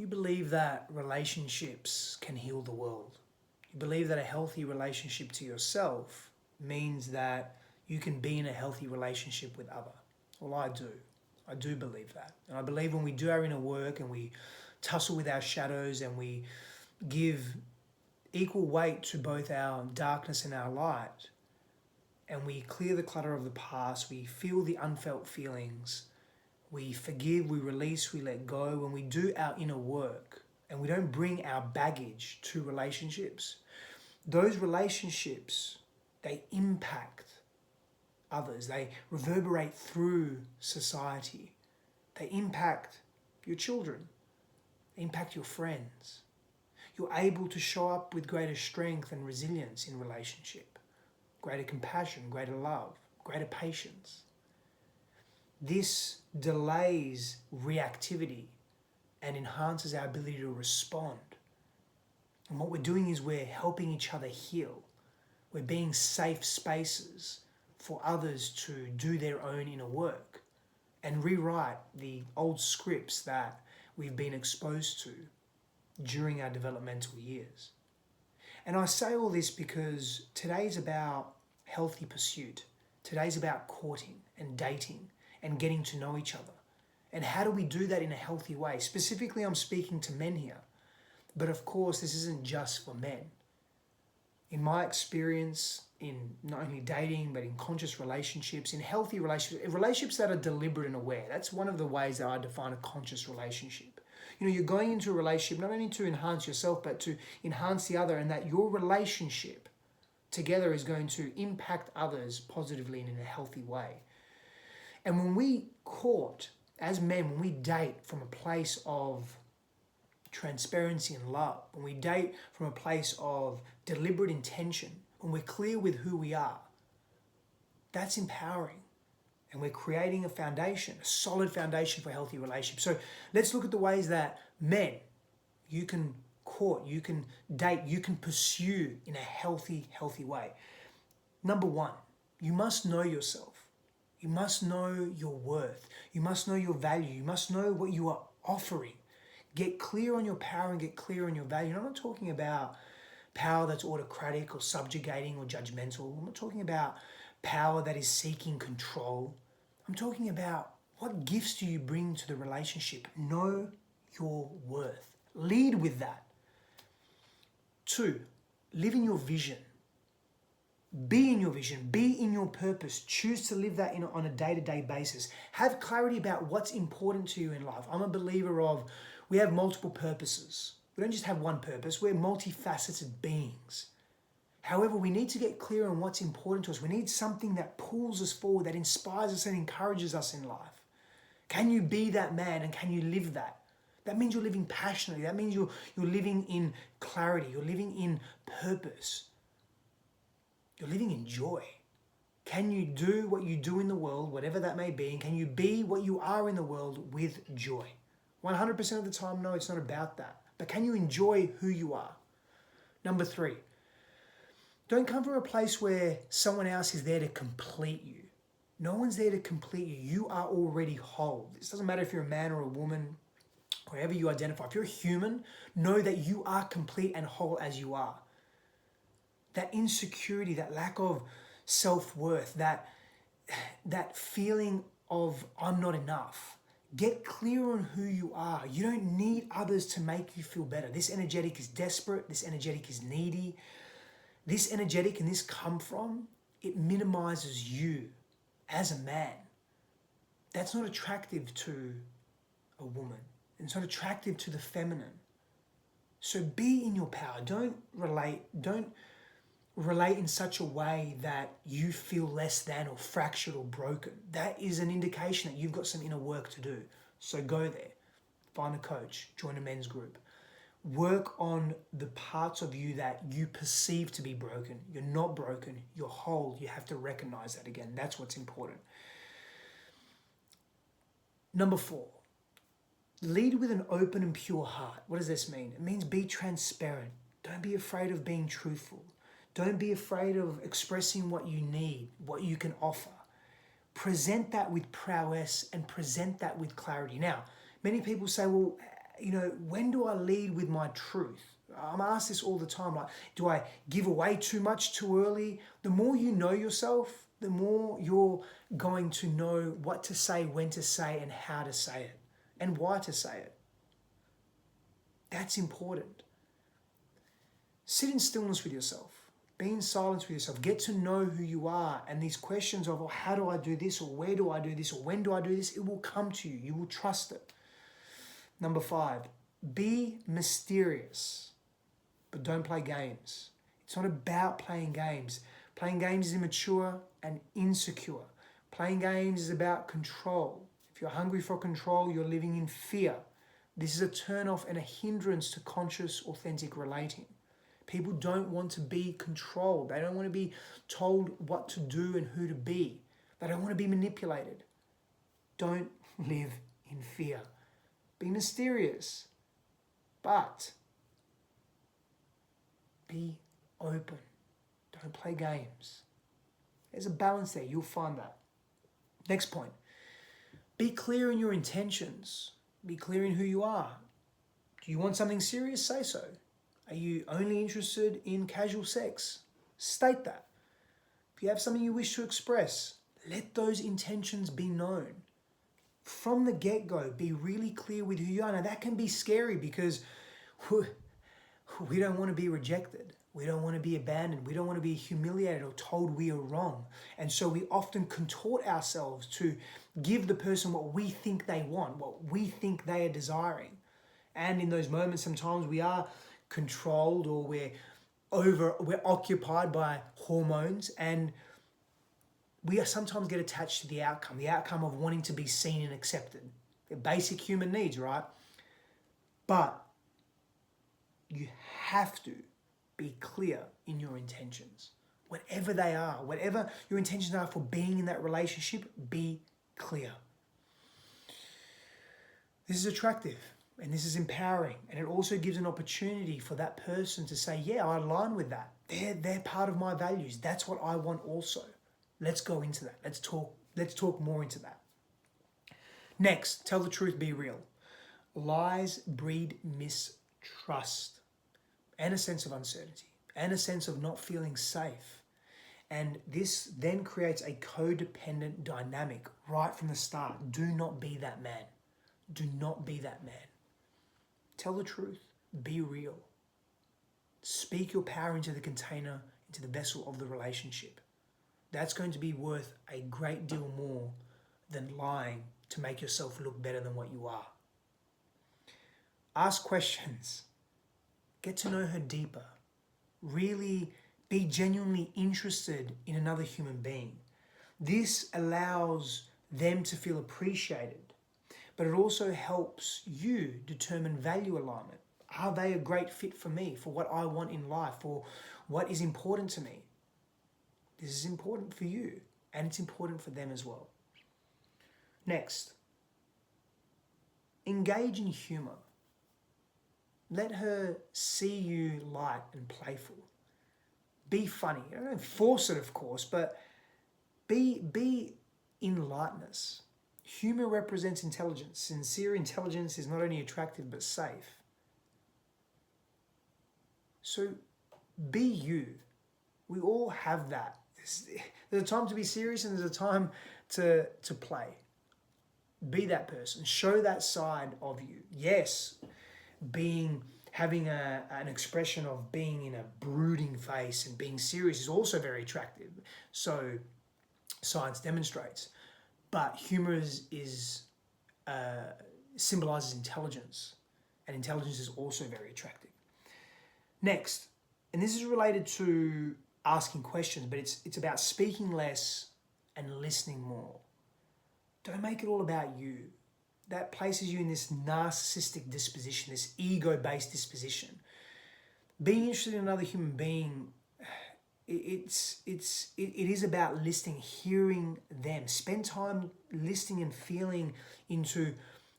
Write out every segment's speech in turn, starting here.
You believe that relationships can heal the world. You believe that a healthy relationship to yourself means that you can be in a healthy relationship with other. Well, I do. I do believe that. And I believe when we do our inner work and we tussle with our shadows and we give equal weight to both our darkness and our light, and we clear the clutter of the past, we feel the unfelt feelings, we forgive, we release, we let go, when we do our inner work and we don't bring our baggage to relationships, those relationships, they impact others. They reverberate through society. They impact your children. They impact your friends. You're able to show up with greater strength and resilience in relationship, greater compassion, greater love, greater patience. This delays reactivity and enhances our ability to respond. And what we're doing is we're helping each other heal. We're being safe spaces for others to do their own inner work and rewrite the old scripts that we've been exposed to during our developmental years. And I say all this because today's about healthy pursuit. Today's about courting and dating and getting to know each other. And how do we do that in a healthy way? Specifically, I'm speaking to men here. But of course, this isn't just for men. In my experience, in not only dating, but in conscious relationships, in healthy relationships, relationships that are deliberate and aware. That's one of the ways that I define a conscious relationship. You know, you're going into a relationship not only to enhance yourself, but to enhance the other, and that your relationship together is going to impact others positively and in a healthy way. And when we court, as men, when we date from a place of transparency and love, when we date from a place of deliberate intention, when we're clear with who we are, that's empowering. And we're creating a foundation, a solid foundation for healthy relationships. So let's look at the ways that men, you can court, you can date, you can pursue in a healthy way. Number one, you must know yourself. You must know your worth. You must know your value. You must know what you are offering. Get clear on your power and get clear on your value. And I'm not talking about power that's autocratic or subjugating or judgmental. I'm not talking about power that is seeking control. I'm talking about what gifts do you bring to the relationship. Know your worth. Lead with that. 2, live in your vision. Be in your vision. Be in your purpose. Choose to live that on a day-to-day basis. Have clarity about what's important to you in life. I'm a believer of we have multiple purposes. We don't just have one purpose. We're multifaceted beings. However, we need to get clear on what's important to us. We need something that pulls us forward, that inspires us and encourages us in life. Can you be that man and can you live that? That means you're living passionately. That means you're living in clarity. You're living in purpose. You're living in joy. Can you do what you do in the world, whatever that may be, and can you be what you are in the world with joy? 100% of the time, no, it's not about that. But can you enjoy who you are? Number 3, don't come from a place where someone else is there to complete you. No one's there to complete you. You are already whole. This doesn't matter if you're a man or a woman, wherever you identify. If you're a human, know that you are complete and whole as you are. That insecurity, that lack of self-worth, that feeling of I'm not enough. Get clear on who you are. You don't need others to make you feel better. This energetic is desperate. This energetic is needy. This energetic and this come from, it minimizes you as a man. That's not attractive to a woman. It's not attractive to the feminine. So be in your power. Don't relate in such a way that you feel less than or fractured or broken. That is an indication that you've got some inner work to do. So go there, find a coach, join a men's group. Work on the parts of you that you perceive to be broken. You're not broken, you're whole. You have to recognize that again. That's what's important. Number 4, lead with an open and pure heart. What does this mean? It means be transparent. Don't be afraid of being truthful. Don't be afraid of expressing what you need, what you can offer. Present that with prowess and present that with clarity. Now, many people say, well, when do I lead with my truth? I'm asked this all the time. Like, do I give away too much too early? The more you know yourself, the more you're going to know what to say, when to say, and how to say it, and why to say it. That's important. Sit in stillness with yourself. Be in silence with yourself. Get to know who you are. And these questions of, how do I do this? Or where do I do this? Or when do I do this? It will come to you. You will trust it. Number 5, be mysterious, but don't play games. It's not about playing games. Playing games is immature and insecure. Playing games is about control. If you're hungry for control, you're living in fear. This is a turn-off and a hindrance to conscious, authentic relating. People don't want to be controlled. They don't want to be told what to do and who to be. They don't want to be manipulated. Don't live in fear. Be mysterious, but be open. Don't play games. There's a balance there. You'll find that. Next point. Be clear in your intentions. Be clear in who you are. Do you want something serious? Say so. Are you only interested in casual sex? State that. If you have something you wish to express, let those intentions be known. From the get-go, be really clear with who you are. Now, that can be scary because we don't want to be rejected. We don't want to be abandoned. We don't want to be humiliated or told we are wrong. And so we often contort ourselves to give the person what we think they want, what we think they are desiring. And in those moments, sometimes we are controlled or we're occupied by hormones, and we sometimes get attached to the outcome of wanting to be seen and accepted. They're basic human needs, right? But you have to be clear in your intentions. Whatever they are, whatever your intentions are for being in that relationship, be clear. This is attractive and this is empowering, and it also gives an opportunity for that person to say, yeah, I align with that. They're part of my values. That's what I want also. Let's go into that. Let's talk more into that. Next, tell the truth, be real. Lies breed mistrust and a sense of uncertainty and a sense of not feeling safe. And this then creates a codependent dynamic right from the start. Do not be that man. Do not be that man. Tell the truth. Be real. Speak your power into the container, into the vessel of the relationship. That's going to be worth a great deal more than lying to make yourself look better than what you are. Ask questions. Get to know her deeper. Really be genuinely interested in another human being. This allows them to feel appreciated, but it also helps you determine value alignment. Are they a great fit for me, for what I want in life, for what is important to me? This is important for you, and it's important for them as well. Next, engage in humor. Let her see you light and playful. Be funny. Don't force it, of course, but be in lightness. Humor represents intelligence. Sincere intelligence is not only attractive, but safe. So be you. We all have that. There's a time to be serious and there's a time to play. Be that person. Show that side of you. Yes, having an expression of being in a brooding face and being serious is also very attractive. So science demonstrates. But humor symbolizes intelligence, and intelligence is also very attractive. Next, and this is related to asking questions, but it's about speaking less and listening more. Don't make it all about you. That places you in this narcissistic disposition, this ego-based disposition. Being interested in another human being, it is about listening, hearing them. Spend time listening and feeling into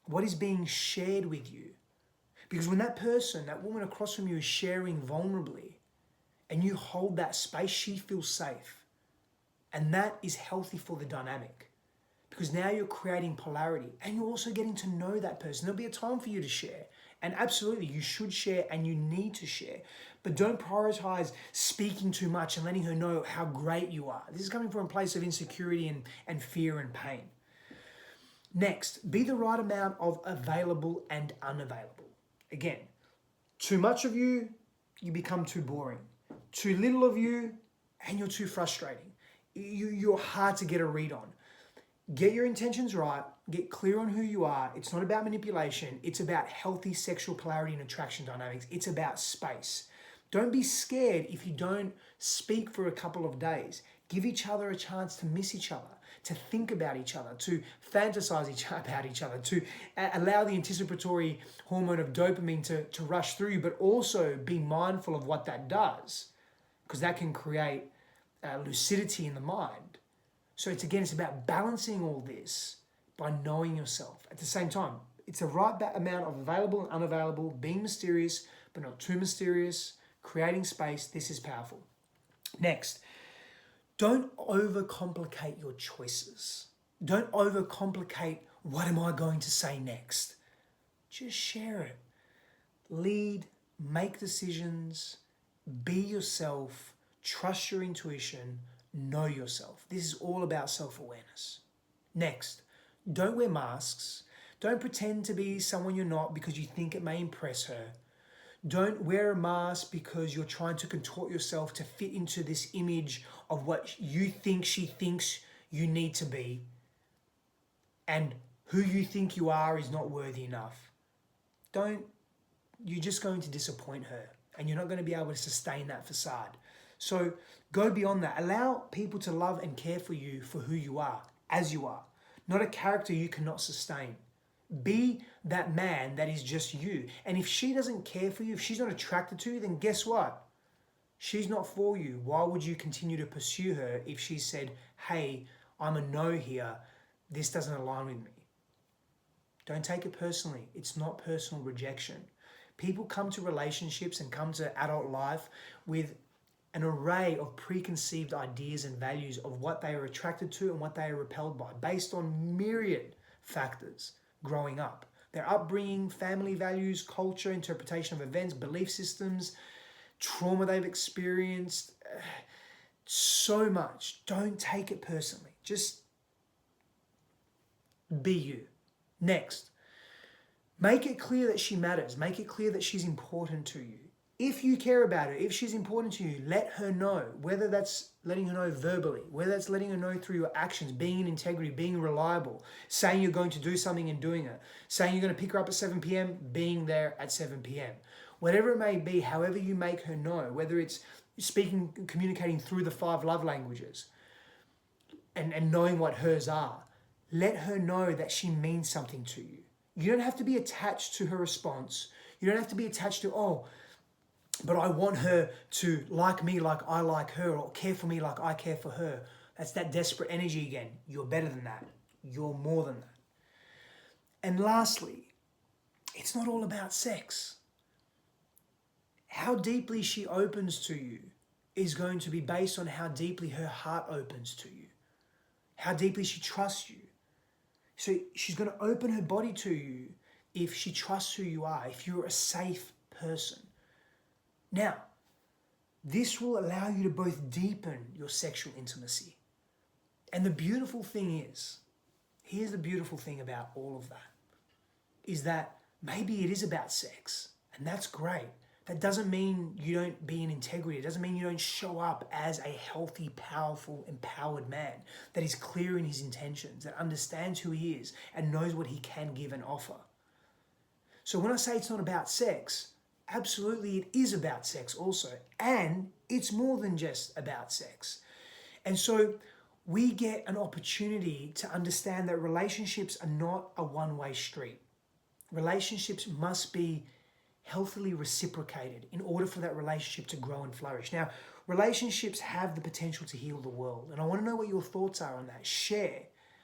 what is being shared with you. Because when that person, that woman across from you is sharing vulnerably, and you hold that space, she feels safe. And that is healthy for the dynamic. Because now you're creating polarity and you're also getting to know that person. There'll be a time for you to share And absolutely, you should share and you need to share. But don't prioritize speaking too much and letting her know how great you are. This is coming from a place of insecurity and fear and pain. Next, be the right amount of available and unavailable. Again, too much of you, you become too boring. Too little of you, and you're too frustrating. You're hard to get a read on. Get your intentions right. Get clear on who you are. It's not about manipulation. It's about healthy sexual polarity and attraction dynamics. It's about space. Don't be scared if you don't speak for a couple of days. Give each other a chance to miss each other, to think about each other, to fantasize about each other, to allow the anticipatory hormone of dopamine to rush through you, but also be mindful of what that does, because that can create lucidity in the mind. So it's about balancing all this by knowing yourself. At the same time, it's the right amount of available and unavailable, being mysterious, but not too mysterious, creating space. This is powerful. Next, don't overcomplicate your choices. Don't overcomplicate what am I going to say next. Just share it. Lead, make decisions, be yourself, trust your intuition, know yourself. This is all about self-awareness. Next, don't wear masks. Don't pretend to be someone you're not because you think it may impress her. Don't wear a mask because you're trying to contort yourself to fit into this image of what you think she thinks you need to be, and who you think you are is not worthy enough. You're just going to disappoint her, and you're not going to be able to sustain that facade. So go beyond that. Allow people to love and care for you for who you are, as you are, not a character you cannot sustain. Be that man that is just you. And if she doesn't care for you, if she's not attracted to you, then guess what? She's not for you. Why would you continue to pursue her if she said, hey, I'm a no here, this doesn't align with me? Don't take it personally. It's not personal rejection. People come to relationships and come to adult life with an array of preconceived ideas and values of what they are attracted to and what they are repelled by, based on myriad factors growing up. Their upbringing, family values, culture, interpretation of events, belief systems, trauma they've experienced, so much. Don't take it personally. Just be you. Next, make it clear that she matters. Make it clear that she's important to you. If you care about her, if she's important to you, let her know, whether that's letting her know verbally, whether that's letting her know through your actions, being in integrity, being reliable, saying you're going to do something and doing it, saying you're going to pick her up at 7 p.m., being there at 7 p.m. Whatever it may be, however you make her know, whether it's speaking, communicating through the 5 love languages and knowing what hers are, let her know that she means something to you. You don't have to be attached to her response. You don't have to be attached to, but I want her to like me like I like her, or care for me like I care for her. That's that desperate energy again. You're better than that. You're more than that. And lastly, it's not all about sex. How deeply she opens to you is going to be based on how deeply her heart opens to you, how deeply she trusts you. So she's going to open her body to you if she trusts who you are, if you're a safe person. Now, this will allow you to both deepen your sexual intimacy. And the beautiful thing is, here's the beautiful thing about all of that, is that maybe it is about sex, and that's great. That doesn't mean you don't be in integrity. It doesn't mean you don't show up as a healthy, powerful, empowered man that is clear in his intentions, that understands who he is and knows what he can give and offer. So when I say it's not about sex, absolutely it is about sex also. And it's more than just about sex. And so we get an opportunity to understand that relationships are not a one-way street. Relationships must be healthily reciprocated in order for that relationship to grow and flourish. Now, relationships have the potential to heal the world. And I want to know what your thoughts are on that. Share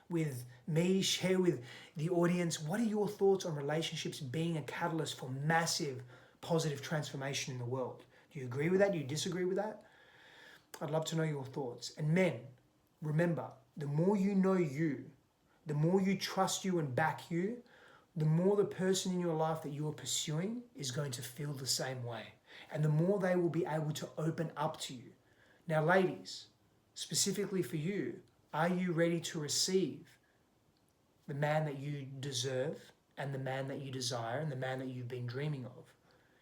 with me, share with the audience. What are your thoughts on relationships being a catalyst for massive positive transformation in the world? Do you agree with that? Do you disagree with that? I'd love to know your thoughts. And men, remember, the more you know you, the more you trust you and back you, the more the person in your life that you are pursuing is going to feel the same way. And the more they will be able to open up to you. Now, ladies, specifically for you, are you ready to receive the man that you deserve and the man that you desire and the man that you've been dreaming of?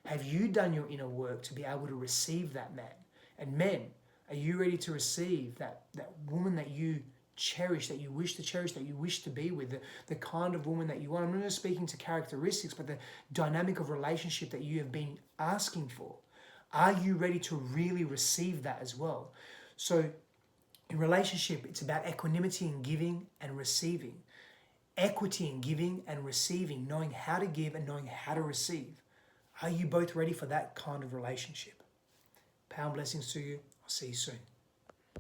Have you done your inner work to be able to receive that man? And men, are you ready to receive that woman that you cherish, that you wish to cherish, that you wish to be with, the kind of woman that you want? I'm not just speaking to characteristics, but the dynamic of relationship that you have been asking for. Are you ready to really receive that as well? So in relationship, it's about equanimity in giving and receiving. Equity in giving and receiving, knowing how to give and knowing how to receive. Are you both ready for that kind of relationship? Power and blessings to you. I'll see you soon.